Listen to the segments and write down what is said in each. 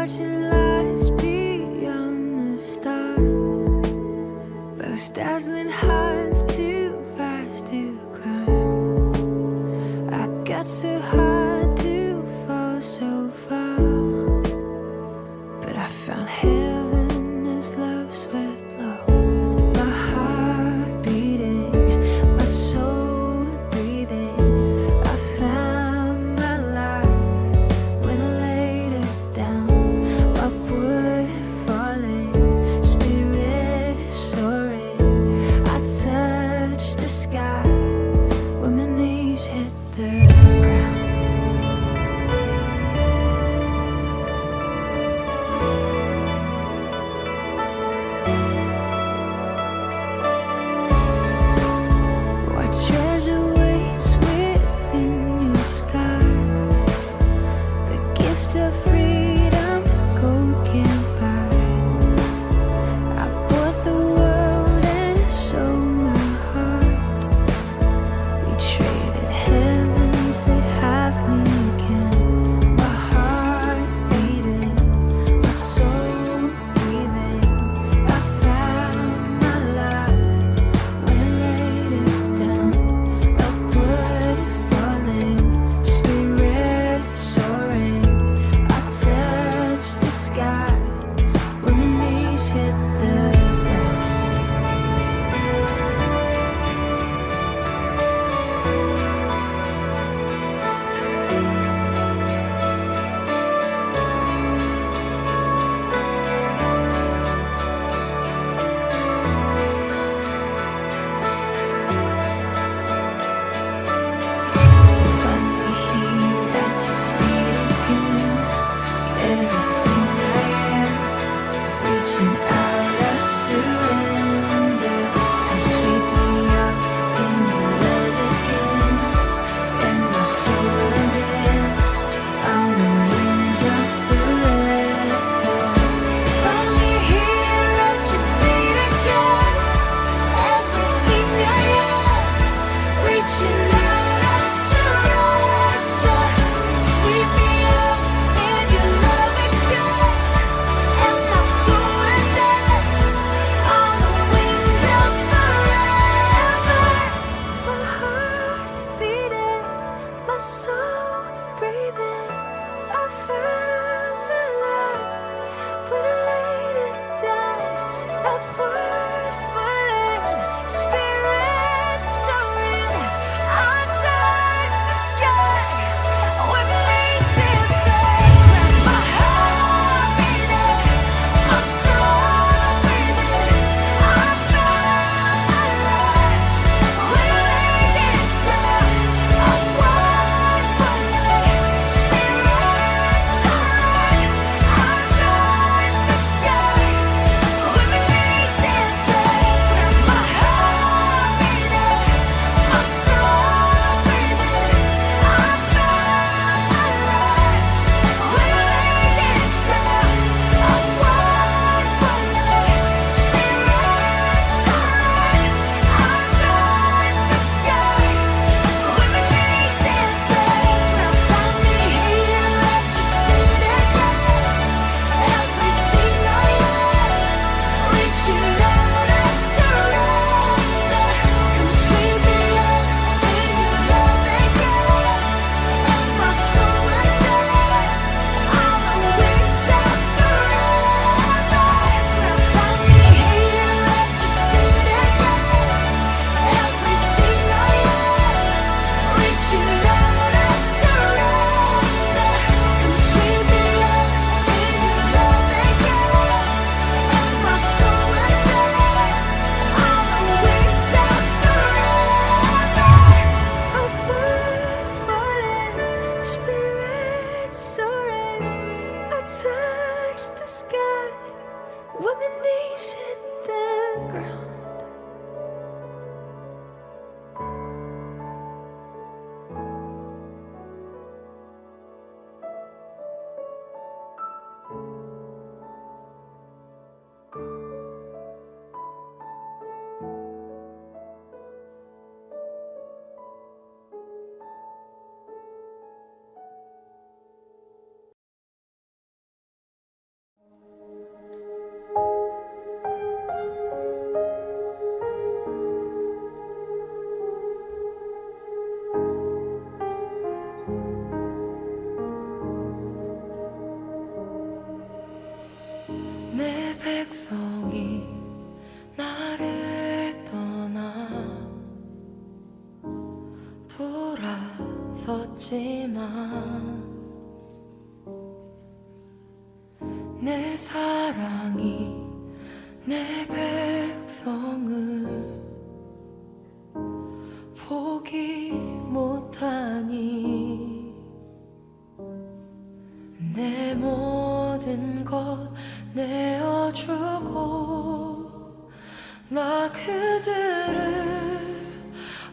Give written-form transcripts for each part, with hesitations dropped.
watching lights beyond the stars. Those dazzling heights too fast to climb. I got so high to fall so far, but I found heaven as love swept low. My heart beating, my soul breathing. I found my life when I laid it down. Upward falling, spirit soaring. I touched the sky when my knees hit the ground. What treasure waits within your skies? The gift of freedom gold can't buy. I bought the world and sold my heart. We traded heaven to have me again. My heart beating, my soul breathing. I found my life when I laid it down. Upward falling, spirit soaring. I touched the sky when my knees hit the ground. Finally here at your feet again. Everything I am, reaching out, I surrender. Come sweep me up in your love again, and my soul will dance on the wings of forever. Finally here at your feet again. Everything I am, reaching out, I surrender. Sweep me up in your love again, and my soul will dance on the wings of forever. My heart beating, my soul breathing. I found my life when I laid it down. Upward falling, spirit soaring. I touched the sky when my knees hit the ground. My heart beating, my soul breathing. I found my life when I laid it down. Upward 돌아섰지만 내 사랑이 내 백성을 포기 못하니 내 모든 것 내어주고 나 그들을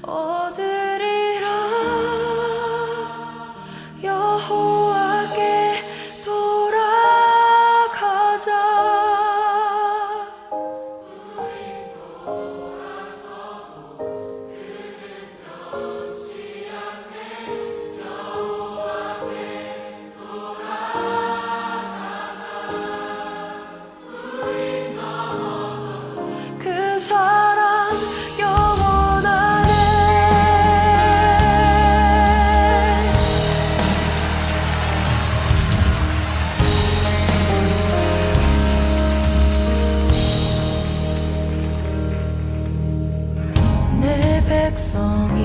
얻으리라. 여호와께 돌아가자. 그 사랑 영원하네. 내 백성이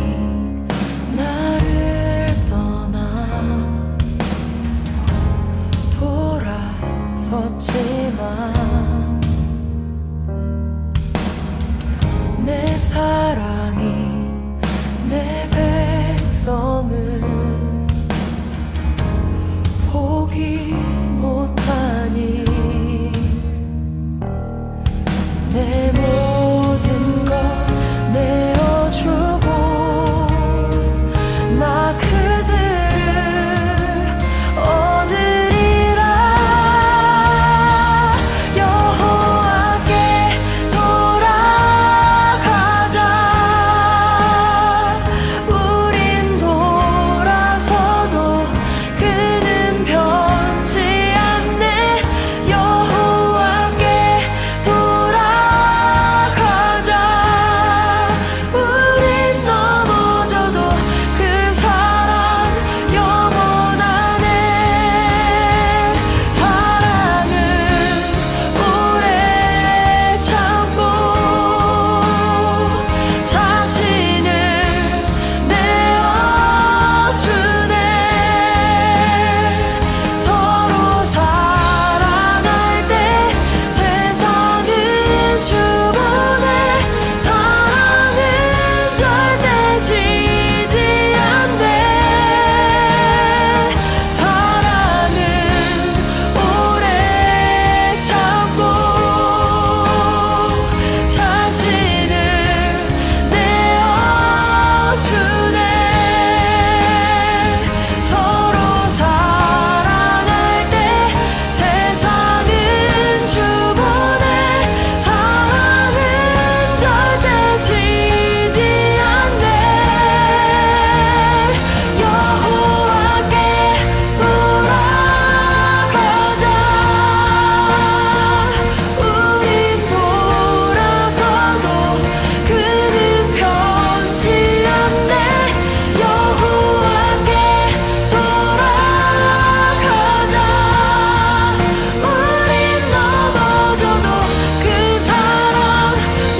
나를 떠나 돌아섰지만 내 사랑이 내 백성을 포기 못하니 내 모든 것 내어주고 나 그들을 얻으리라. 여호와께 돌아가자. 우린 돌아서도 그는 변치 않네. 여호와께 돌아가자. 우린 넘어져도 그 사랑 영원하네. 사랑은 오래 참고 자신을 내어주네. 서로 사랑할 때 세상은 주보네. 사랑은 절대 지지 않네. 사랑은 오래 참고 자신을 내어주네. 서로 사랑할 때 세상은 주보네. 사랑은 절대 지지 않네. 여호와께 돌아가자. 우린 돌아서도 그는 변치 않네. 여호와께 돌아가자. 우린 넘어져도 그 사랑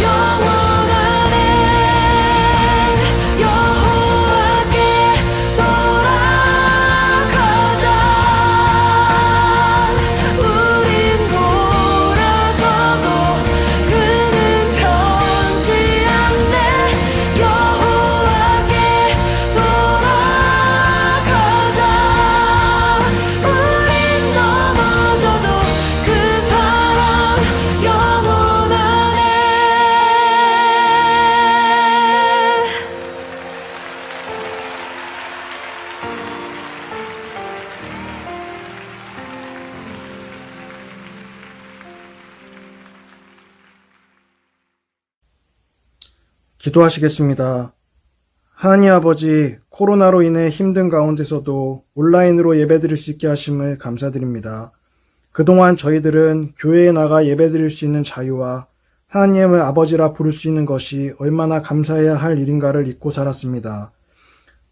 영원하네. 여호와께 돌아가자. 우린 돌아서도 그는 변치 않네. 여호와께 돌아가자. 우린 넘어져도 그 사랑 영원하네. 기도하시겠습니다. 하나님 아버지, 코로나로 인해 힘든 가운데서도 온라인으로 예배드릴 수 있게 하심을 감사드립니다. 그동안 저희들은 교회에 나가 예배드릴 수 있는 자유와 하나님을 아버지라 부를 수 있는 것이 얼마나 감사해야 할 일인가를 잊고 살았습니다.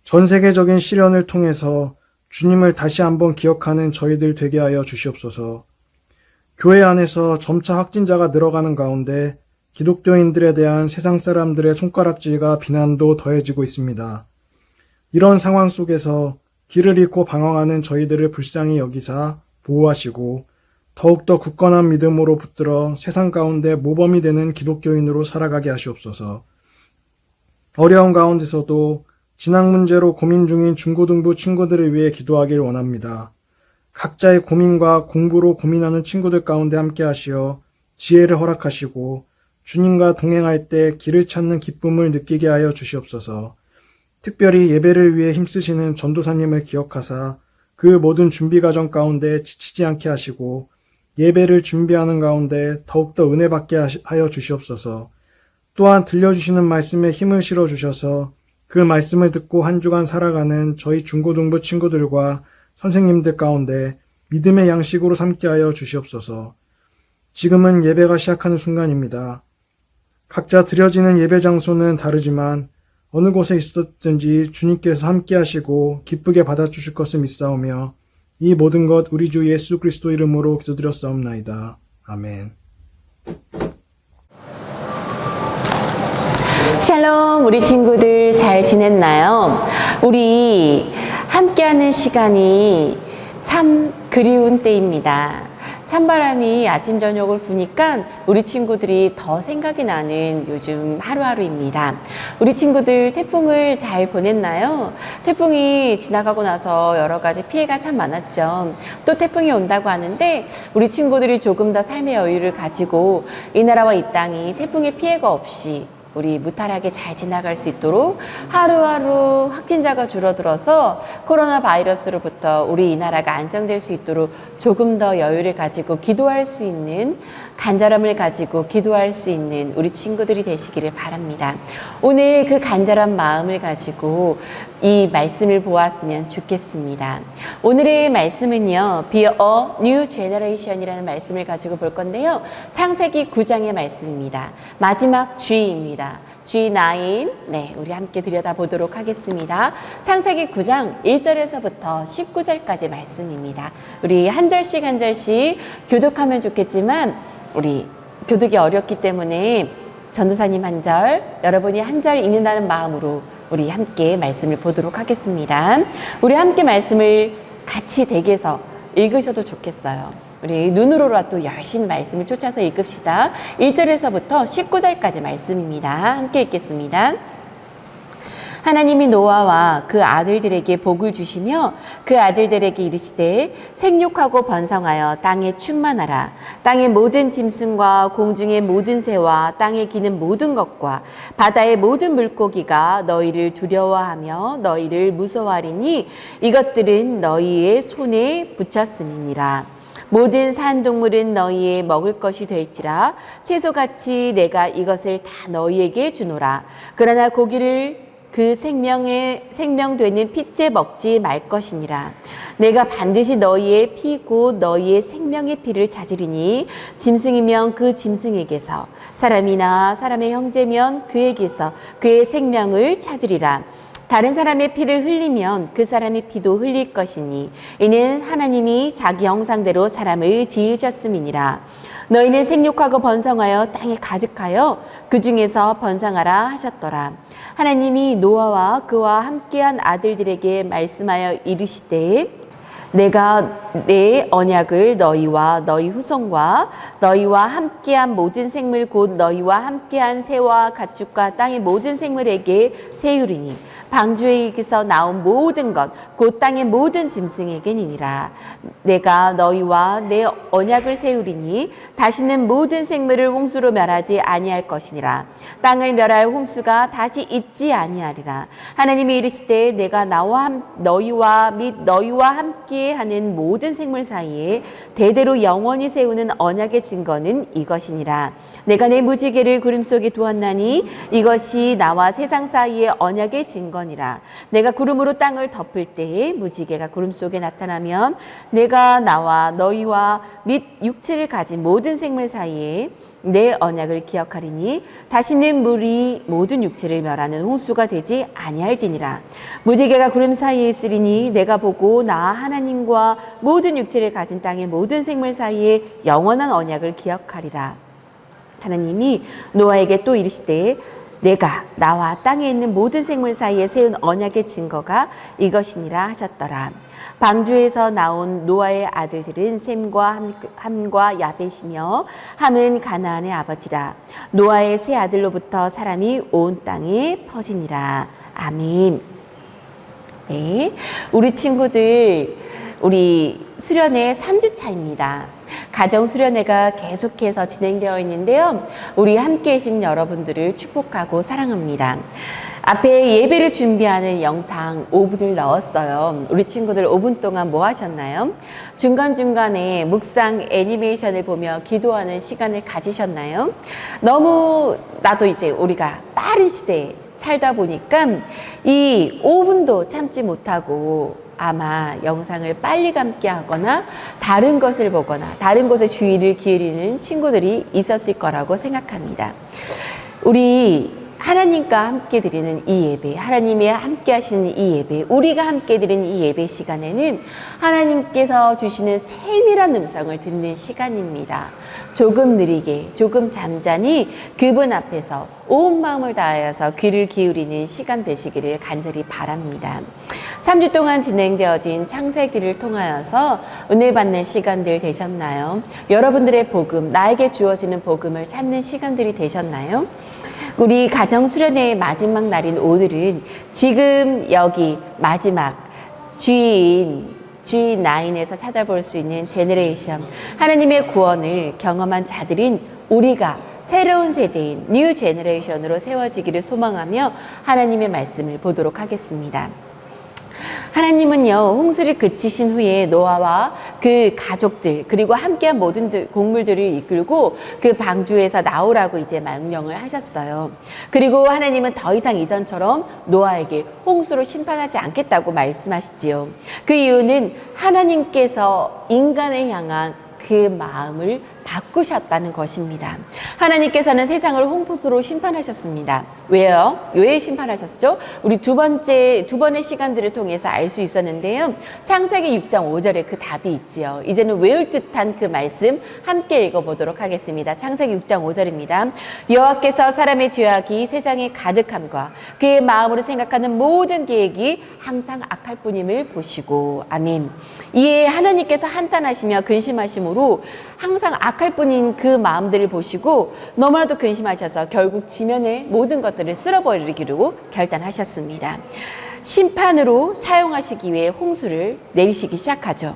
전 세계적인 시련을 통해서 주님을 다시 한번 기억하는 저희들 되게 하여 주시옵소서. 교회 안에서 점차 확진자가 늘어가는 가운데 기독교인들에 대한 세상 사람들의 손가락질과 비난도 더해지고 있습니다. 이런 상황 속에서 길을 잃고 방황하는 저희들을 불쌍히 여기사 보호하시고 더욱더 굳건한 믿음으로 붙들어 세상 가운데 모범이 되는 기독교인으로 살아가게 하시옵소서. 어려운 가운데서도 진학 문제로 고민 중인 중고등부 친구들을 위해 기도하길 원합니다. 각자의 고민과 공부로 고민하는 친구들 가운데 함께 하시어 지혜를 허락하시고 주님과 동행할 때 길을 찾는 기쁨을 느끼게 하여 주시옵소서. 특별히 예배를 위해 힘쓰시는 전도사님을 기억하사 그 모든 준비 과정 가운데 지치지 않게 하시고 예배를 준비하는 가운데 더욱더 은혜 받게 하여 주시옵소서. 또한 들려주시는 말씀에 힘을 실어 주셔서 그 말씀을 듣고 한 주간 살아가는 저희 중고등부 친구들과 선생님들 가운데 믿음의 양식으로 삼게 하여 주시옵소서. 지금은 예배가 시작하는 순간입니다. 각자 드려지는 예배 장소는 다르지만 어느 곳에 있었든지 주님께서 함께 하시고 기쁘게 받아주실 것을 믿사오며 이 모든 것 우리 주 예수 그리스도 이름으로 기도드렸사옵나이다. 아멘. 샬롬, 우리 친구들 잘 지냈나요? 우리 함께하는 시간이 참 그리운 때입니다. 찬바람이 아침 저녁을 부니까 우리 친구들이 더 생각이 나는 요즘 하루하루입니다. 우리 친구들 태풍을 잘 보냈나요? 태풍이 지나가고 나서 여러 가지 피해가 참 많았죠. 또 태풍이 온다고 하는데 우리 친구들이 조금 더 삶의 여유를 가지고 이 나라와 이 땅이 태풍의 피해가 없이 우리 무탈하게 잘 지나갈 수 있도록 하루하루 확진자가 줄어들어서 코로나 바이러스로부터 우리 이 나라가 안정될 수 있도록 조금 더 여유를 가지고 기도할 수 있는, 간절함을 가지고 기도할 수 있는 우리 친구들이 되시기를 바랍니다. 오늘 그 간절한 마음을 가지고 이 말씀을 보았으면 좋겠습니다. 오늘의 말씀은요, Be a New Generation이라는 말씀을 가지고 볼 건데요. 창세기 9장의 말씀입니다. 마지막 G입니다. G9. 네, 우리 함께 들여다보도록 하겠습니다. 창세기 9장 1절에서부터 19절까지 말씀입니다. 우리 한 절씩 한 절씩 교독하면 좋겠지만 우리 교독이 어렵기 때문에 전도사님 한 절, 여러분이 한 절 읽는다는 마음으로 우리 함께 말씀을 보도록 하겠습니다. 우리 함께 말씀을 같이 댁에서 읽으셔도 좋겠어요. 우리 눈으로라도 열심히 말씀을 쫓아서 읽읍시다. 1절에서부터 19절까지 말씀입니다. 함께 읽겠습니다. 하나님이 노아와 그 아들들에게 복을 주시며 그 아들들에게 이르시되 생육하고 번성하여 땅에 충만하라. 땅의 모든 짐승과 공중의 모든 새와 땅에 기는 모든 것과 바다의 모든 물고기가 너희를 두려워하며 너희를 무서워하리니 이것들은 너희의 손에 붙였음이니라. 모든 산동물은 너희의 먹을 것이 될지라 채소같이 내가 이것을 다 너희에게 주노라. 그러나 고기를 그 생명되는 핏째 먹지 말 것이니라. 내가 반드시 너희의 피고 너희의 생명의 피를 찾으리니 짐승이면 그 짐승에게서 사람이나 사람의 형제면 그에게서 그의 생명을 찾으리라. 다른 사람의 피를 흘리면 그 사람의 피도 흘릴 것이니 이는 하나님이 자기 형상대로 사람을 지으셨음이니라. 너희는 생육하고 번성하여 땅에 가득하여 그 중에서 번성하라 하셨더라. 하나님이 노아와 그와 함께한 아들들에게 말씀하여 이르시되 내가 내 언약을 너희와 너희 후손과 너희와 함께한 모든 생물 곧 너희와 함께한 새와 가축과 땅의 모든 생물에게 세우리니 방주에게서 나온 모든 것 곧 땅의 모든 짐승에게니라. 내가 너희와 내 언약을 세우리니 다시는 모든 생물을 홍수로 멸하지 아니할 것이니라. 땅을 멸할 홍수가 다시 있지 아니하리라. 하나님이 이르시되 내가 너희와 및 너희와 함께하는 모든 생물 사이에 대대로 영원히 세우는 언약의 증거는 이것이니라. 내가 내 무지개를 구름 속에 두었나니 이것이 나와 세상 사이의 언약의 증거니라. 내가 구름으로 땅을 덮을 때에 무지개가 구름 속에 나타나면 내가 나와 너희와 및 육체를 가진 모든 생물 사이에 내 언약을 기억하리니 다시는 물이 모든 육체를 멸하는 홍수가 되지 아니할지니라. 무지개가 구름 사이에 있으리니 내가 보고 나 하나님과 모든 육체를 가진 땅의 모든 생물 사이에 영원한 언약을 기억하리라. 하나님이 노아에게 또 이르시되 내가 나와 땅에 있는 모든 생물 사이에 세운 언약의 증거가 이것이니라 하셨더라. 방주에서 나온 노아의 아들들은 셈과 함과 야벳이며 함은 가나안의 아버지라. 노아의 세 아들로부터 사람이 온 땅에 퍼지니라. 아멘. 네, 우리 친구들 우리 수련회 3주 차입니다. 가정 수련회가 계속해서 진행되어 있는데요. 우리 함께 계신 여러분들을 축복하고 사랑합니다. 앞에 예배를 준비하는 영상 5분을 넣었어요. 우리 친구들 5분 동안 뭐 하셨나요? 중간중간에 묵상 애니메이션을 보며 기도하는 시간을 가지셨나요? 너무 나도 이제 우리가 빠른 시대에 살다 보니까 이 5분도 참지 못하고 아마 영상을 빨리 감게 하거나 다른 것을 보거나 다른 곳에 주의를 기울이는 친구들이 있었을 거라고 생각합니다. 우리 하나님과 함께 드리는 이 예배, 하나님이 함께 하시는 이 예배, 우리가 함께 드리는 이 예배 시간에는 하나님께서 주시는 세밀한 음성을 듣는 시간입니다. 조금 느리게, 조금 잠잠히 그분 앞에서 온 마음을 다하여서 귀를 기울이는 시간 되시기를 간절히 바랍니다. 3주 동안 진행되어진 창세기를 통하여서 은혜 받는 시간들 되셨나요? 여러분들의 복음, 나에게 주어지는 복음을 찾는 시간들이 되셨나요? 우리 가정 수련회의 마지막 날인 오늘은 지금 여기 마지막 G9에서 찾아볼 수 있는 제너레이션, 하나님의 구원을 경험한 자들인 우리가 새로운 세대인 뉴 제너레이션으로 세워지기를 소망하며 하나님의 말씀을 보도록 하겠습니다. 하나님은요, 홍수를 그치신 후에 노아와 그 가족들 그리고 함께한 모든 곡물들을 이끌고 그 방주에서 나오라고 이제 명령을 하셨어요. 그리고 하나님은 더 이상 이전처럼 노아에게 홍수로 심판하지 않겠다고 말씀하시지요. 그 이유는 하나님께서 인간을 향한 그 마음을 바꾸셨다는 것입니다. 하나님께서는 세상을 홍수로 심판하셨습니다. 왜요? 왜 심판하셨죠? 우리 두 번의 시간들을 통해서 알 수 있었는데요. 창세기 6장 5절에 그 답이 있지요. 이제는 외울 듯한 그 말씀 함께 읽어보도록 하겠습니다. 창세기 6장 5절입니다. 여호와께서 사람의 죄악이 세상에 가득함과 그의 마음으로 생각하는 모든 계획이 항상 악할 뿐임을 보시고. 아멘. 이에 하나님께서 한탄하시며 근심하심으로 항상 악할 뿐인 그 마음들을 보시고 너무나도 근심하셔서 결국 지면의 모든 것들을 쓸어버리기로 결단하셨습니다. 심판으로 사용하시기 위해 홍수를 내리시기 시작하죠.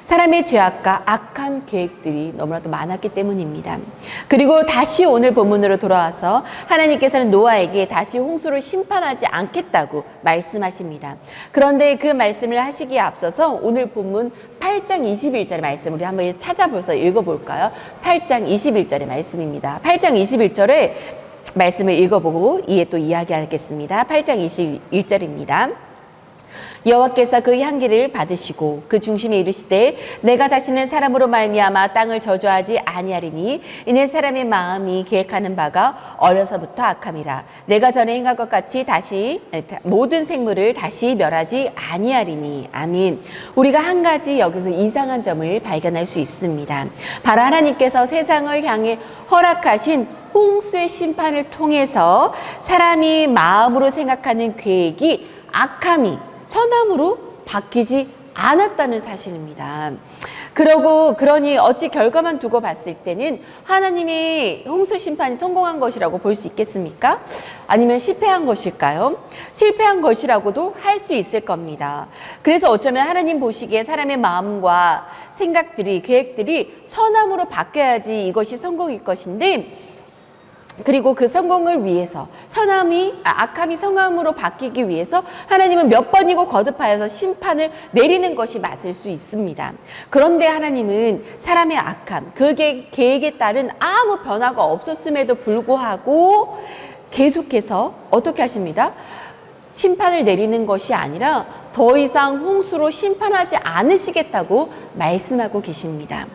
사람의 죄악과 악한 계획들이 너무나도 많았기 때문입니다. 그리고 다시 오늘 본문으로 돌아와서 하나님께서는 노아에게 다시 홍수를 심판하지 않겠다고 말씀하십니다. 그런데 그 말씀을 하시기에 앞서서 오늘 본문 8장 21절의 말씀 우리 한번 찾아보면서 읽어볼까요? 8장 21절의 말씀입니다. 8장 21절에 말씀을 읽어보고 이에 또 이야기하겠습니다. 8장 21절입니다. 여호와께서 그 향기를 받으시고 그 중심에 이르시되 내가 다시는 사람으로 말미암아 땅을 저주하지 아니하리니 이는 사람의 마음이 계획하는 바가 어려서부터 악함이라. 내가 전에 행한 것 같이 다시 모든 생물을 다시 멸하지 아니하리니. 아멘. 우리가 한 가지 여기서 이상한 점을 발견할 수 있습니다. 바로 하나님께서 세상을 향해 허락하신 홍수의 심판을 통해서 사람이 마음으로 생각하는 계획이 악함이 선함으로 바뀌지 않았다는 사실입니다. 그러니 어찌 결과만 두고 봤을 때는 하나님의 홍수 심판이 성공한 것이라고 볼 수 있겠습니까? 아니면 실패한 것일까요? 실패한 것이라고도 할 수 있을 겁니다. 그래서 어쩌면 하나님 보시기에 사람의 마음과 생각들이, 계획들이 선함으로 바뀌어야지 이것이 성공일 것인데, 그리고 그 성공을 위해서 악함이 성함으로 바뀌기 위해서 하나님은 몇 번이고 거듭하여서 심판을 내리는 것이 맞을 수 있습니다. 그런데 하나님은 사람의 악함, 그 계획에 따른 아무 변화가 없었음에도 불구하고 계속해서 어떻게 하십니다? 심판을 내리는 것이 아니라 더 이상 홍수로 심판하지 않으시겠다고 말씀하고 계십니다.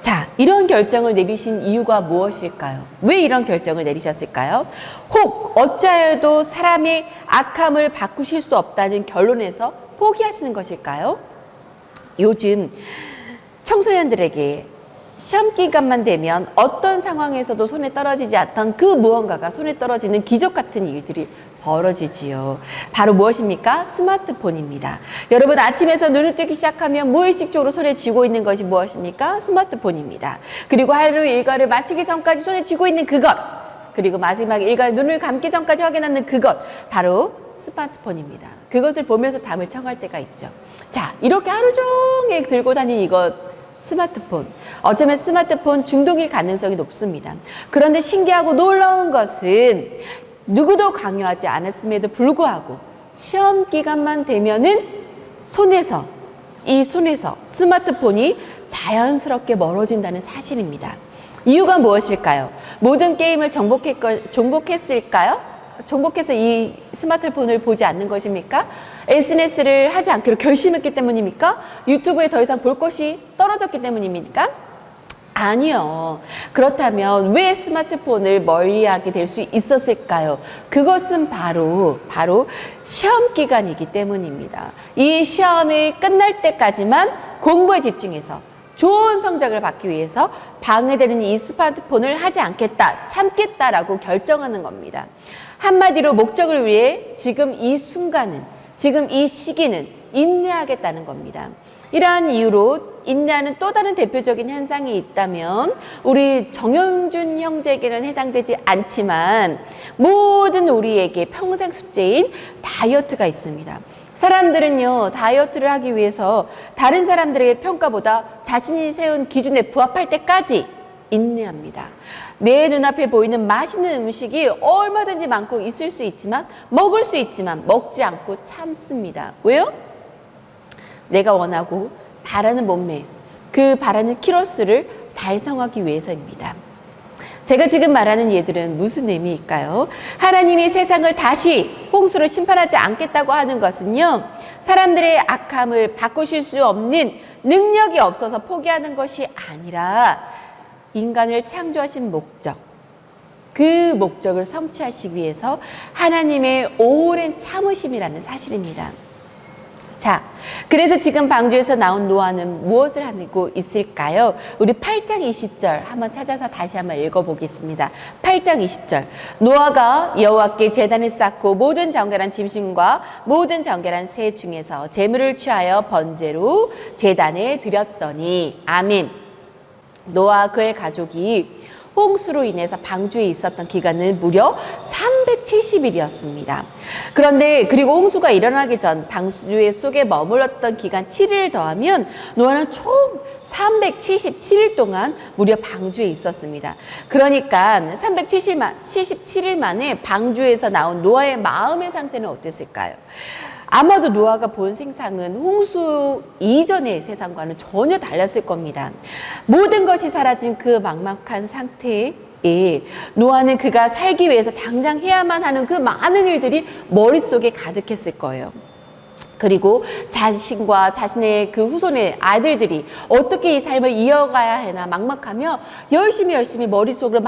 자, 이런 결정을 내리신 이유가 무엇일까요? 왜 이런 결정을 내리셨을까요? 혹 어찌하여도 사람의 악함을 바꾸실 수 없다는 결론에서 포기하시는 것일까요? 요즘 청소년들에게 시험 기간만 되면 어떤 상황에서도 손에 떨어지지 않던 그 무언가가 손에 떨어지는 기적 같은 일들이 벌어지지요. 바로 무엇입니까? 스마트폰입니다. 여러분 아침에서 눈을 뜨기 시작하면 무의식적으로 손에 쥐고 있는 것이 무엇입니까? 스마트폰입니다. 그리고 하루 일과를 마치기 전까지 손에 쥐고 있는 그것, 그리고 마지막 일과에 눈을 감기 전까지 확인하는 그것, 바로 스마트폰입니다. 그것을 보면서 잠을 청할 때가 있죠. 자, 이렇게 하루 종일 들고 다니는 이것, 스마트폰. 어쩌면 스마트폰 중독일 가능성이 높습니다. 그런데 신기하고 놀라운 것은 누구도 강요하지 않았음에도 불구하고 시험 기간만 되면은 이 손에서 스마트폰이 자연스럽게 멀어진다는 사실입니다. 이유가 무엇일까요? 모든 게임을 정복했을까요? 정복해서 이 스마트폰을 보지 않는 것입니까? SNS를 하지 않기로 결심했기 때문입니까? 유튜브에 더 이상 볼 것이 떨어졌기 때문입니까? 아니요. 그렇다면 왜 스마트폰을 멀리하게 될 수 있었을까요? 그것은 바로 시험 기간이기 때문입니다. 이 시험이 끝날 때까지만 공부에 집중해서 좋은 성적을 받기 위해서 방해되는 이 스마트폰을 하지 않겠다, 참겠다라고 결정하는 겁니다. 한마디로 목적을 위해 지금 이 순간은, 지금 이 시기는 인내하겠다는 겁니다. 이러한 이유로 인내하는 또 다른 대표적인 현상이 있다면 우리 정영준 형제에게는 해당되지 않지만 모든 우리에게 평생 숙제인 다이어트가 있습니다. 사람들은요, 다이어트를 하기 위해서 다른 사람들에게 평가보다 자신이 세운 기준에 부합할 때까지 인내합니다. 내 눈앞에 보이는 맛있는 음식이 얼마든지 많고 있을 수 있지만, 먹을 수 있지만 먹지 않고 참습니다. 왜요? 내가 원하고 바라는 몸매, 그 바라는 키로수를 달성하기 위해서입니다. 제가 지금 말하는 예들은 무슨 의미일까요? 하나님이 세상을 다시 홍수로 심판하지 않겠다고 하는 것은요, 사람들의 악함을 바꾸실 수 없는 능력이 없어서 포기하는 것이 아니라 인간을 창조하신 목적, 그 목적을 성취하시기 위해서 하나님의 오랜 참으심이라는 사실입니다. 자, 그래서 지금 방주에서 나온 노아는 무엇을 하고 있을까요? 우리 8장 20절 한번 찾아서 다시 한번 읽어보겠습니다. 8장 20절. 노아가 여호와께 제단을 쌓고 모든 정결한 짐승과 모든 정결한 새 중에서 제물을 취하여 번제로 제단에 드렸더니, 아멘. 노아와 그의 가족이 홍수로 인해서 방주에 있었던 기간은 무려 370일이었습니다. 그런데 그리고 홍수가 일어나기 전 방주의 속에 머물렀던 기간 7일을 더하면 노아는 총 377일 동안 무려 방주에 있었습니다. 그러니까 377일 만에 방주에서 나온 노아의 마음의 상태는 어땠을까요? 아마도 노아가 본 세상은 홍수 이전의 세상과는 전혀 달랐을 겁니다. 모든 것이 사라진 그 막막한 상태에 노아는 그가 살기 위해서 당장 해야만 하는 그 많은 일들이 머릿속에 가득했을 거예요. 그리고 자신과 자신의 그 후손의 아들들이 어떻게 이 삶을 이어가야 하나 막막하며 열심히 머릿속으로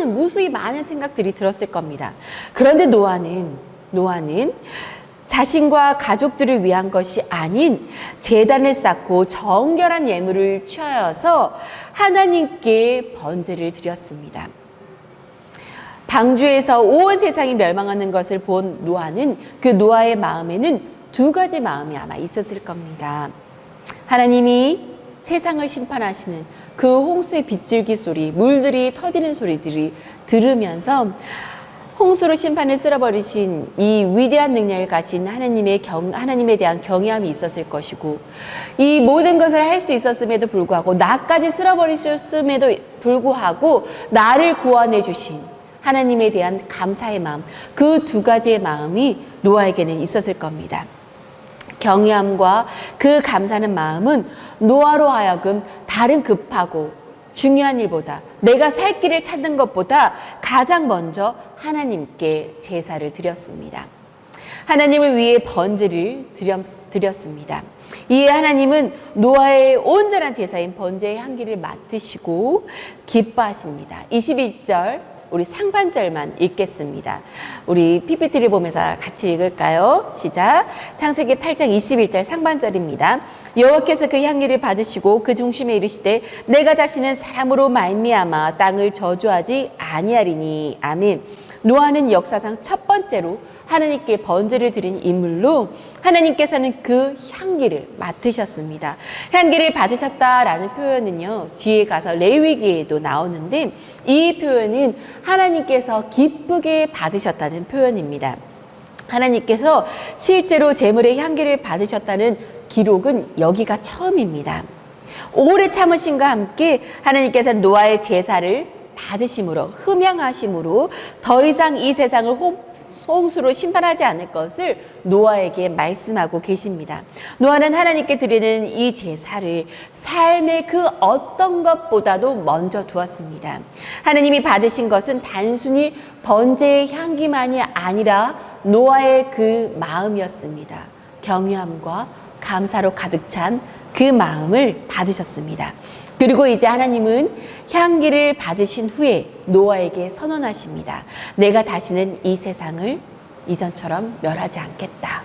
무수히 많은 생각들이 들었을 겁니다. 그런데 노아는 자신과 가족들을 위한 것이 아닌 제단을 쌓고 정결한 예물을 취하여서 하나님께 번제를 드렸습니다. 방주에서 온 세상이 멸망하는 것을 본 노아는, 그 노아의 마음에는 두 가지 마음이 아마 있었을 겁니다. 하나님이 세상을 심판하시는 그 홍수의 빗줄기 소리, 물들이 터지는 소리들이 들으면서 홍수로 심판을 쓸어버리신 이 위대한 능력을 가진 하나님에 대한 경외함이 있었을 것이고, 이 모든 것을 할 수 있었음에도 불구하고, 나까지 쓸어버리셨음에도 불구하고 나를 구원해 주신 하나님에 대한 감사의 마음, 그 두 가지의 마음이 노아에게는 있었을 겁니다. 경외함과 그 감사하는 마음은 노아로 하여금 다른 급하고 중요한 일보다, 내가 살 길을 찾는 것보다 가장 먼저 하나님께 제사를 드렸습니다. 하나님을 위해 번제를 드렸습니다. 이에 하나님은 노아의 온전한 제사인 번제의 향기를 맡으시고 기뻐하십니다. 21절 우리 상반절만 읽겠습니다. 우리 PPT를 보면서 같이 읽을까요? 시작. 창세기 8장 21절 상반절입니다. 여호와께서 그 향기를 받으시고 그 중심에 이르시되 내가 다시는 사람으로 말미암아 땅을 저주하지 아니하리니. 아멘. 노아는 역사상 첫 번째로 하나님께 번제를 드린 인물로 하나님께서는 그 향기를 맡으셨습니다. 향기를 받으셨다라는 표현은요, 뒤에 가서 레위기에도 나오는데 이 표현은 하나님께서 기쁘게 받으셨다는 표현입니다. 하나님께서 실제로 제물의 향기를 받으셨다는 기록은 여기가 처음입니다. 오래 참으심과 함께 하나님께서는 노아의 제사를 받으심으로, 흠양하심으로 더 이상 이 세상을 홍수로 심판하지 않을 것을 노아에게 말씀하고 계십니다. 노아는 하나님께 드리는 이 제사를 삶의 그 어떤 것보다도 먼저 두었습니다. 하나님이 받으신 것은 단순히 번제의 향기만이 아니라 노아의 그 마음이었습니다. 경외함과 감사로 가득 찬 그 마음을 받으셨습니다. 그리고 이제 하나님은 향기를 받으신 후에 노아에게 선언하십니다. 내가 다시는 이 세상을 이전처럼 멸하지 않겠다.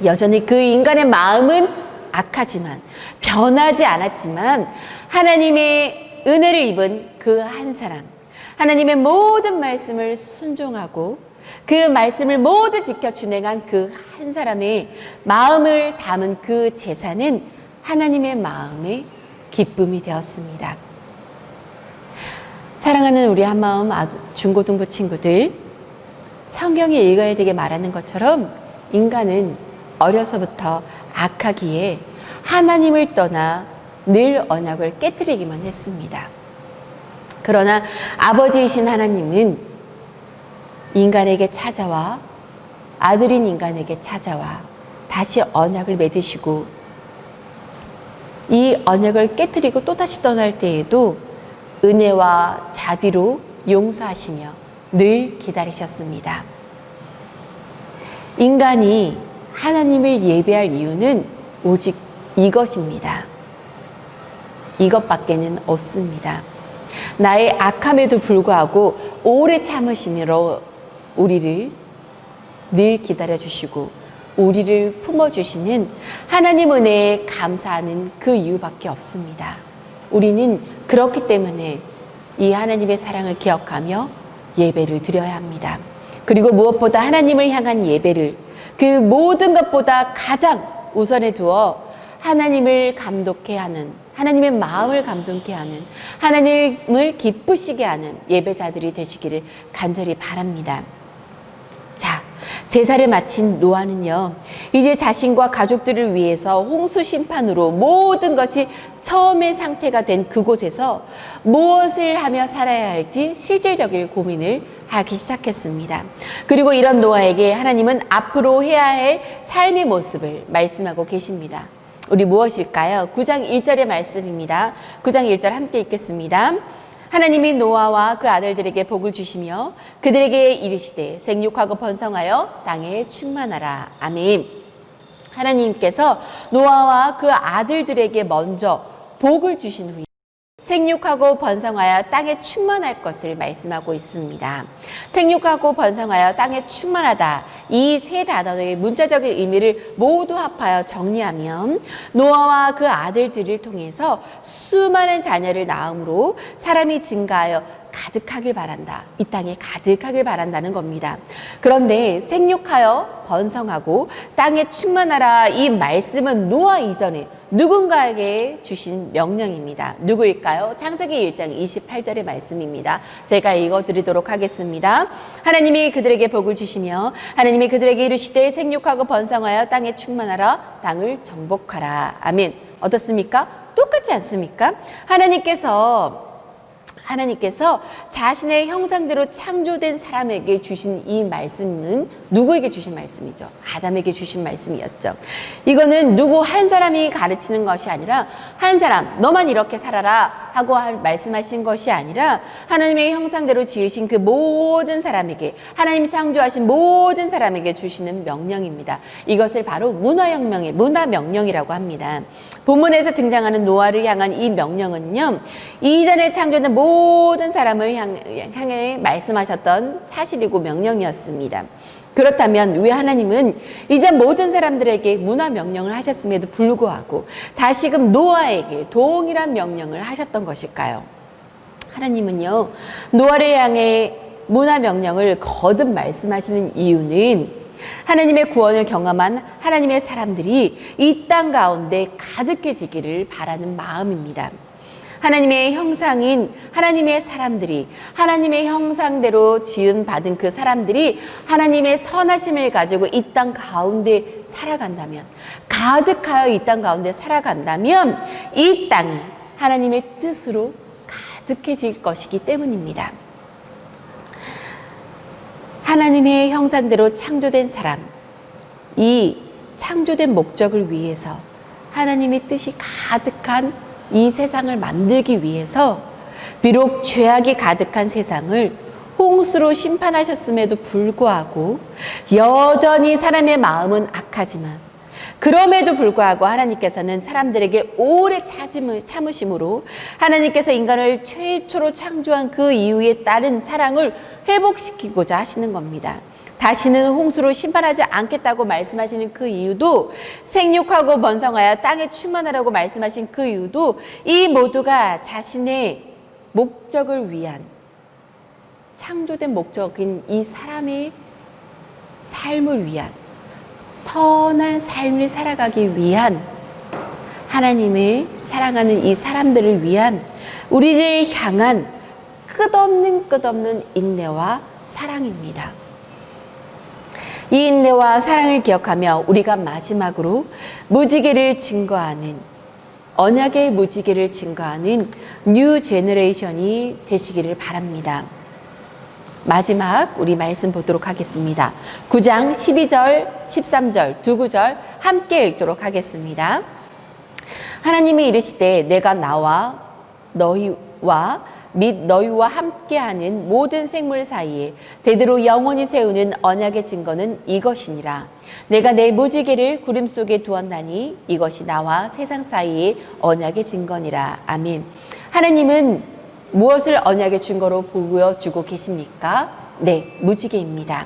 여전히 그 인간의 마음은 악하지만, 변하지 않았지만 하나님의 은혜를 입은 그 한 사람, 하나님의 모든 말씀을 순종하고 그 말씀을 모두 지켜 준행한 그 한 사람의 마음을 담은 그 제사는 하나님의 마음의 기쁨이 되었습니다. 사랑하는 우리 한마음 중고등부 친구들, 성경이 읽어야 되게 말하는 것처럼 인간은 어려서부터 악하기에 하나님을 떠나 늘 언약을 깨뜨리기만 했습니다. 그러나 아버지이신 하나님은 인간에게 찾아와, 아들인 인간에게 찾아와 다시 언약을 맺으시고 이 언약을 깨뜨리고 또다시 떠날 때에도 은혜와 자비로 용서하시며 늘 기다리셨습니다. 인간이 하나님을 예배할 이유는 오직 이것입니다. 이것밖에는 없습니다. 나의 악함에도 불구하고 오래 참으심으로 우리를 늘 기다려주시고 우리를 품어주시는 하나님 은혜에 감사하는 그 이유밖에 없습니다. 우리는 그렇기 때문에 이 하나님의 사랑을 기억하며 예배를 드려야 합니다. 그리고 무엇보다 하나님을 향한 예배를 그 모든 것보다 가장 우선에 두어 하나님을 감독해 하는, 하나님의 마음을 감동케 하는, 하나님을 기쁘시게 하는 예배자들이 되시기를 간절히 바랍니다. 자, 제사를 마친 노아는요, 이제 자신과 가족들을 위해서 홍수 심판으로 모든 것이 처음의 상태가 된 그곳에서 무엇을 하며 살아야 할지 실질적인 고민을 하기 시작했습니다. 그리고 이런 노아에게 하나님은 앞으로 해야 할 삶의 모습을 말씀하고 계십니다. 우리 무엇일까요? 9장 1절의 말씀입니다. 9장 1절 함께 읽겠습니다. 하나님이 노아와 그 아들들에게 복을 주시며 그들에게 이르시되 생육하고 번성하여 땅에 충만하라. 아멘. 하나님께서 노아와 그 아들들에게 먼저 복을 주신 후에 생육하고 번성하여 땅에 충만할 것을 말씀하고 있습니다. 생육하고 번성하여 땅에 충만하다, 이 세 단어의 문자적인 의미를 모두 합하여 정리하면 노아와 그 아들들을 통해서 수많은 자녀를 낳음으로 사람이 증가하여 가득하길 바란다. 이 땅에 가득하길 바란다는 겁니다. 그런데 생육하여 번성하고 땅에 충만하라, 이 말씀은 노아 이전에 누군가에게 주신 명령입니다. 누구일까요? 창세기 1장 28절의 말씀입니다. 제가 읽어드리도록 하겠습니다. 하나님이 그들에게 복을 주시며 하나님이 그들에게 이르시되 생육하고 번성하여 땅에 충만하라, 땅을 정복하라. 아멘. 어떻습니까? 똑같지 않습니까? 하나님께서 자신의 형상대로 창조된 사람에게 주신 이 말씀은 누구에게 주신 말씀이죠? 아담에게 주신 말씀이었죠. 이거는 누구 한 사람이 가르치는 것이 아니라 한 사람, 너만 이렇게 살아라 하고 말씀하신 것이 아니라 하나님의 형상대로 지으신 그 모든 사람에게, 하나님이 창조하신 모든 사람에게 주시는 명령입니다. 이것을 바로 문화명령이라고 합니다. 본문에서 등장하는 노아를 향한 이 명령은요, 이전에 창조된 모든 사람을 향해 말씀하셨던 사실이고 명령이었습니다. 그렇다면 왜 하나님은 이전 모든 사람들에게 문화명령을 하셨음에도 불구하고 다시금 노아에게 동일한 명령을 하셨던 것일까요? 하나님은요, 노아를 향해 문화명령을 거듭 말씀하시는 이유는 하나님의 구원을 경험한 하나님의 사람들이 이 땅 가운데 가득해지기를 바라는 마음입니다. 하나님의 형상인 하나님의 사람들이, 하나님의 형상대로 지음받은 그 사람들이 하나님의 선하심을 가지고 이 땅 가운데 살아간다면, 가득하여 이 땅 가운데 살아간다면 이 땅이 하나님의 뜻으로 가득해질 것이기 때문입니다. 하나님의 형상대로 창조된 사람, 이 창조된 목적을 위해서 하나님의 뜻이 가득한 이 세상을 만들기 위해서 비록 죄악이 가득한 세상을 홍수로 심판하셨음에도 불구하고 여전히 사람의 마음은 악하지만 그럼에도 불구하고 하나님께서는 사람들에게 오래 참으심으로 하나님께서 인간을 최초로 창조한 그 이유에 따른 사랑을 회복시키고자 하시는 겁니다. 다시는 홍수로 심판하지 않겠다고 말씀하시는 그 이유도, 생육하고 번성하여 땅에 충만하라고 말씀하신 그 이유도 이 모두가 자신의 목적을 위한, 창조된 목적인 이 사람의 삶을 위한, 선한 삶을 살아가기 위한, 하나님을 사랑하는 이 사람들을 위한, 우리를 향한 끝없는 인내와 사랑입니다. 이 인내와 사랑을 기억하며 우리가 마지막으로 무지개를 증거하는, 언약의 무지개를 증거하는 뉴 제너레이션이 되시기를 바랍니다. 마지막 우리 말씀 보도록 하겠습니다. 9장 12절, 13절 두 구절 함께 읽도록 하겠습니다. 하나님이 이르시되 내가 나와 너희와 및 너희와 함께하는 모든 생물 사이에 대대로 영원히 세우는 언약의 증거는 이것이니라. 내가 내 무지개를 구름 속에 두었나니 이것이 나와 세상 사이의 언약의 증거니라. 아멘. 하나님은 무엇을 언약의 증거로 보여주고 계십니까? 네, 무지개입니다.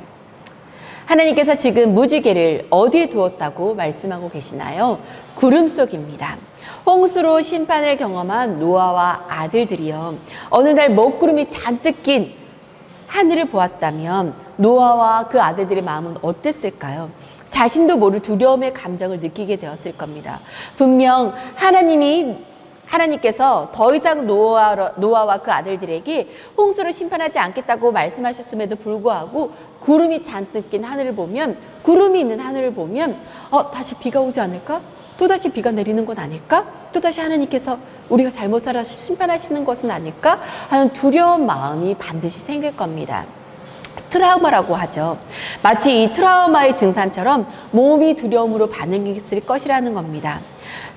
하나님께서 지금 무지개를 어디에 두었다고 말씀하고 계시나요? 구름 속입니다. 홍수로 심판을 경험한 노아와 아들들이요, 어느 날 먹구름이 잔뜩 낀 하늘을 보았다면 노아와 그 아들들의 마음은 어땠을까요? 자신도 모를 두려움의 감정을 느끼게 되었을 겁니다. 분명 하나님께서 더 이상 노아와 그 아들들에게 홍수로 심판하지 않겠다고 말씀하셨음에도 불구하고 구름이 잔뜩 낀 하늘을 보면, 구름이 있는 하늘을 보면 다시 비가 오지 않을까? 또다시 비가 내리는 건 아닐까? 또다시 하나님께서 우리가 잘못 살아서 심판하시는 것은 아닐까? 하는 두려운 마음이 반드시 생길 겁니다. 트라우마라고 하죠. 마치 이 트라우마의 증상처럼 몸이 두려움으로 반응했을 것이라는 겁니다.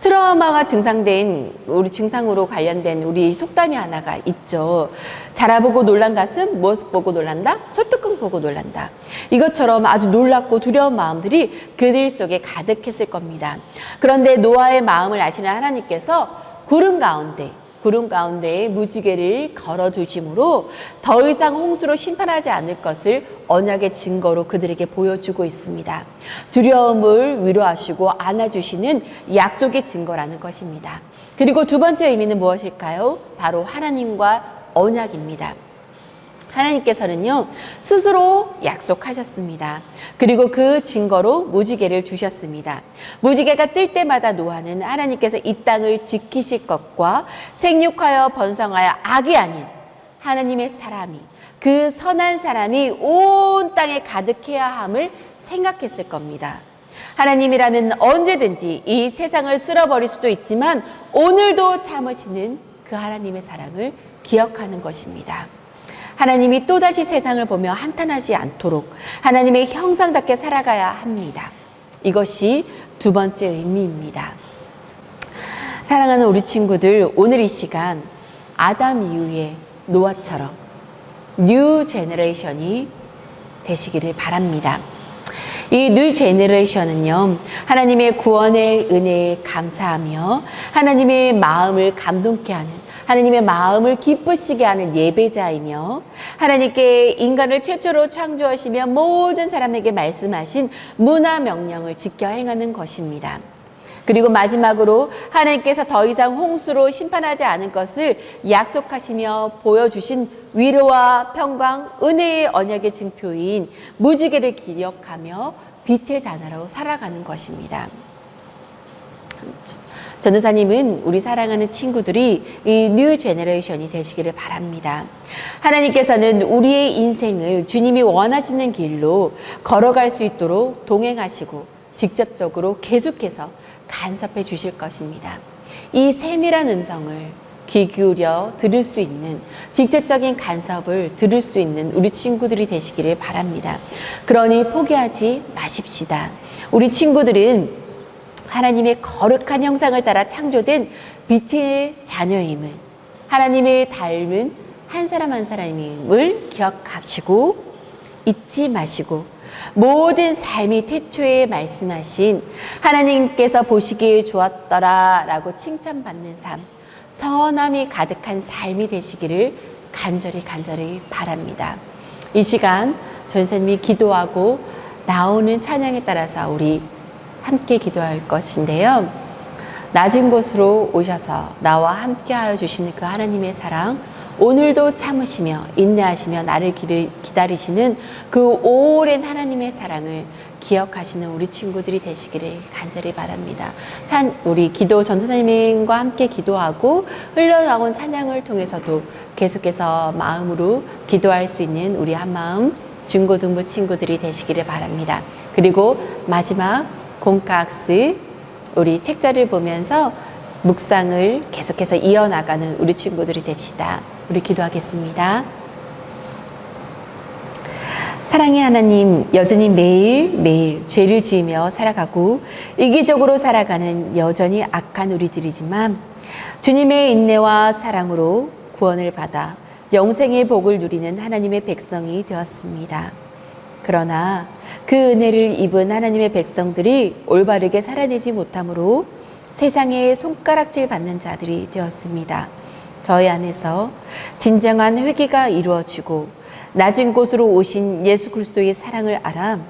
트라우마가 증상된 우리 증상으로 관련된 우리 속담이 하나가 있죠. 자라보고 놀란 가슴, 무엇 보고 놀란다? 소뚜껑 보고 놀란다. 이것처럼 아주 놀랍고 두려운 마음들이 그들 속에 가득했을 겁니다. 그런데 노아의 마음을 아시는 하나님께서 구름 가운데에 무지개를 걸어두심으로 더 이상 홍수로 심판하지 않을 것을 언약의 증거로 그들에게 보여주고 있습니다. 두려움을 위로하시고 안아주시는 약속의 증거라는 것입니다. 그리고 두 번째 의미는 무엇일까요? 바로 하나님과 언약입니다. 하나님께서는요, 스스로 약속하셨습니다. 그리고 그 증거로 무지개를 주셨습니다. 무지개가 뜰 때마다 노아는 하나님께서 이 땅을 지키실 것과 생육하여 번성하여 악이 아닌 하나님의 사람이, 그 선한 사람이 온 땅에 가득해야 함을 생각했을 겁니다. 하나님이라면 언제든지 이 세상을 쓸어버릴 수도 있지만 오늘도 참으시는 그 하나님의 사랑을 기억하는 것입니다. 하나님이 또다시 세상을 보며 한탄하지 않도록 하나님의 형상답게 살아가야 합니다. 이것이 두 번째 의미입니다. 사랑하는 우리 친구들, 오늘 이 시간 아담 이후의 노아처럼 뉴 제너레이션이 되시기를 바랍니다. 이 뉴 제너레이션은요, 하나님의 구원의 은혜에 감사하며 하나님의 마음을 감동케 하는, 하나님의 마음을 기쁘시게 하는 예배자이며, 하나님께 인간을 최초로 창조하시며 모든 사람에게 말씀하신 문화 명령을 지켜 행하는 것입니다. 그리고 마지막으로 하나님께서 더 이상 홍수로 심판하지 않을 것을 약속하시며 보여주신 위로와 평강, 은혜의 언약의 증표인 무지개를 기억하며 빛의 자녀로 살아가는 것입니다. 전도사님은 우리 사랑하는 친구들이 이 뉴 제너레이션이 되시기를 바랍니다. 하나님께서는 우리의 인생을 주님이 원하시는 길로 걸어갈 수 있도록 동행하시고 직접적으로 계속해서 간섭해 주실 것입니다. 이 세밀한 음성을 귀 기울여 들을 수 있는, 직접적인 간섭을 들을 수 있는 우리 친구들이 되시기를 바랍니다. 그러니 포기하지 마십시다. 우리 친구들은 하나님의 거룩한 형상을 따라 창조된 빛의 자녀임을, 하나님의 닮은 한 사람 한 사람임을 기억하시고 잊지 마시고, 모든 삶이 태초에 말씀하신 하나님께서 보시기에 좋았더라 라고 칭찬받는 삶, 선함이 가득한 삶이 되시기를 간절히 바랍니다. 이 시간 전사님이 기도하고 나오는 찬양에 따라서 우리 함께 기도할 것인데요. 낮은 곳으로 오셔서 나와 함께 하여 주시는 그 하나님의 사랑, 오늘도 참으시며 인내하시며 나를 기다리시는 그 오랜 하나님의 사랑을 기억하시는 우리 친구들이 되시기를 간절히 바랍니다. 우리 기도 전도사님과 함께 기도하고 흘러나온 찬양을 통해서도 계속해서 마음으로 기도할 수 있는 우리 한마음 중고등부 친구들이 되시기를 바랍니다. 그리고 마지막 공카학스 우리 책자를 보면서 묵상을 계속해서 이어나가는 우리 친구들이 됩시다. 우리 기도하겠습니다. 사랑의 하나님, 여전히 매일매일 죄를 지으며 살아가고 이기적으로 살아가는 여전히 악한 우리들이지만 주님의 인내와 사랑으로 구원을 받아 영생의 복을 누리는 하나님의 백성이 되었습니다. 그러나 그 은혜를 입은 하나님의 백성들이 올바르게 살아내지 못함으로 세상에 손가락질 받는 자들이 되었습니다. 저희 안에서 진정한 회개가 이루어지고 낮은 곳으로 오신 예수 그리스도의 사랑을 알아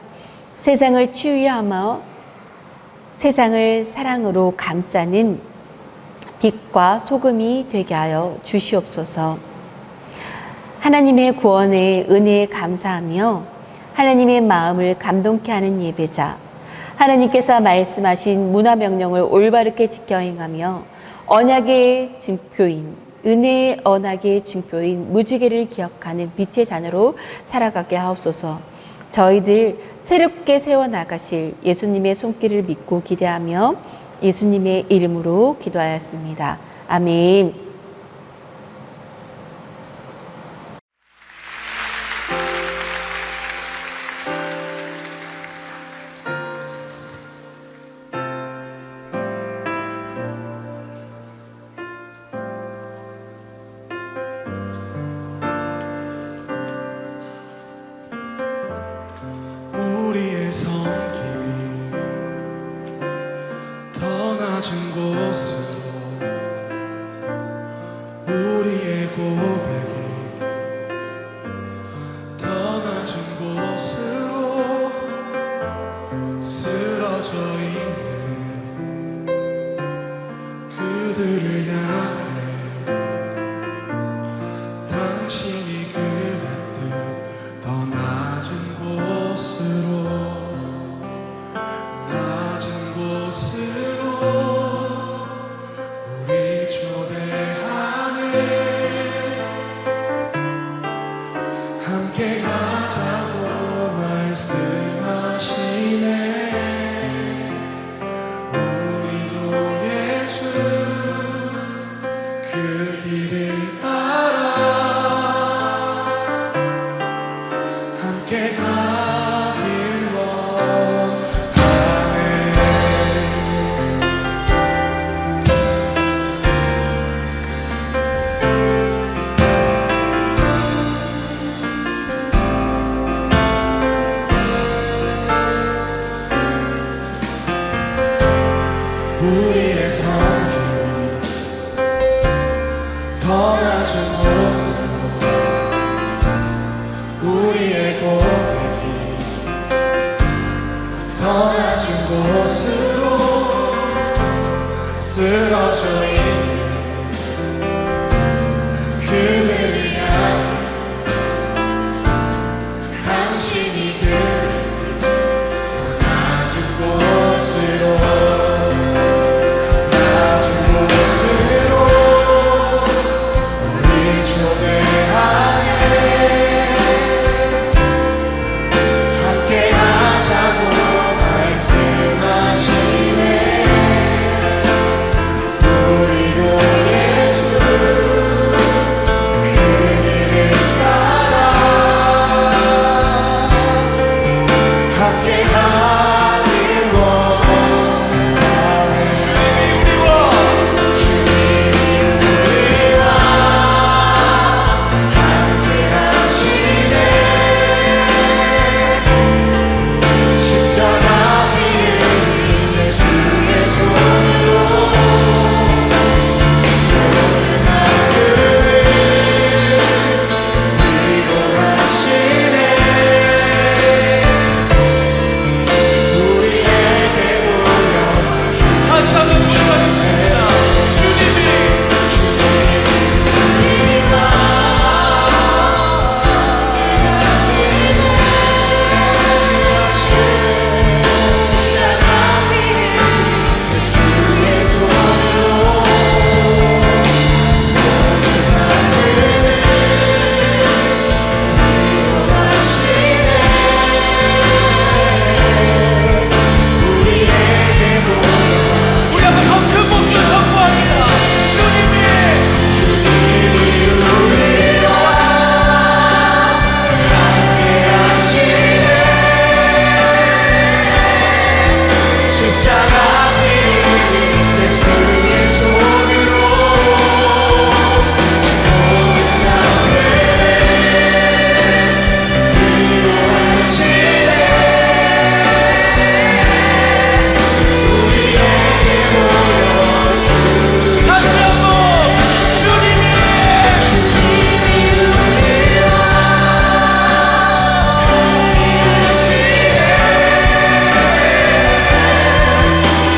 세상을 치유하며 세상을 사랑으로 감싸는 빛과 소금이 되게 하여 주시옵소서. 하나님의 구원의 은혜에 감사하며 하나님의 마음을 감동케 하는 예배자, 하나님께서 말씀하신 문화명령을 올바르게 지켜 행하며 언약의 증표인, 은혜의 언약의 증표인 무지개를 기억하는 빛의 자녀로 살아가게 하옵소서. 저희들 새롭게 세워나가실 예수님의 손길을 믿고 기대하며 예수님의 이름으로 기도하였습니다. 아멘. 우리의 섬김이 더 낮은 곳으로, 우리의 고백이 더 낮은 곳으로 쓰러져 있는 그들을 향해 당신이 그랬듯 더 낮은 곳으로, 낮은 곳으로 우리 초대하네. 함께 가자고 말씀하시네. 우리도 예수 그 길을 따라 함께 가길 원하네. 우리의 섬김이 더 낮은 곳으로 우리의 고백이 더 낮은 곳으로 쓰러져 있는 그들을 향해 당신이 그 낮은 곳으로 낮은 곳으로 우리 초대하네 함께 가자고 말씀하시네 우리도 예수 그 길을 따라 함께 가길 원하네 주님이 우리와 함께 하시네 십자가 위에 예수의 손으로 모든 아픔을 위로하시네 우리에게 보여준 다시 한번 고백하겠습니다. 주님이 우리와 예수의 손으로 모든 아픔을 위로하시네 우리에게 우리 한번 더 큰 목소리 선포합니다. 주님이 우리와 함께 하시네 십자가 위 예수의 손으로 모든 아픔을 위로하시네 우리에게 보여준 다시 한번 주님이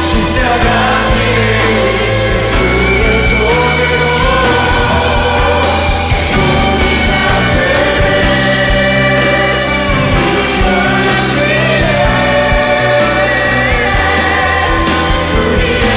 십자가 위 예수의 손으로 모든 아픔을 위로하시네 우리에게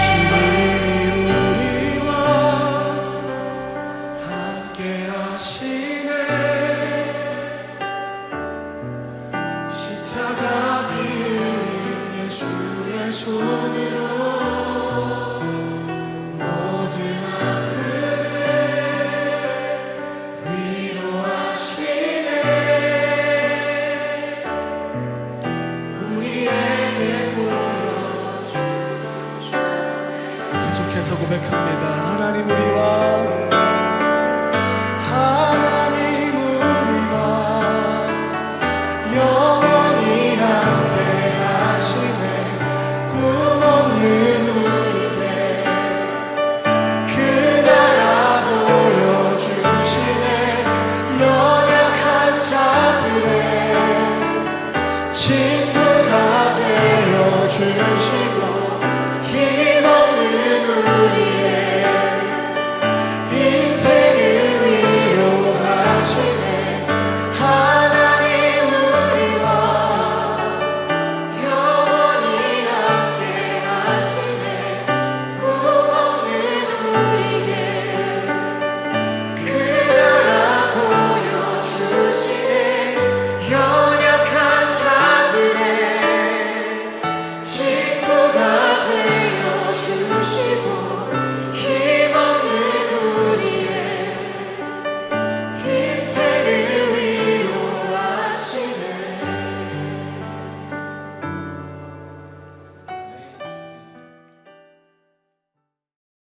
주님이 우리와 함께 하시네 십자가 비 흘린 예수의 손으로 모든 아픔을 위로하시네 우리에게 보여준 계속해서 고백합니다. 하나님 우리와 영원히 함께 하시네 꿈 없는 우리에게 그 나라 보여주시네 연약한 자들의 친구가 되어주시고 힘없는 우리의 새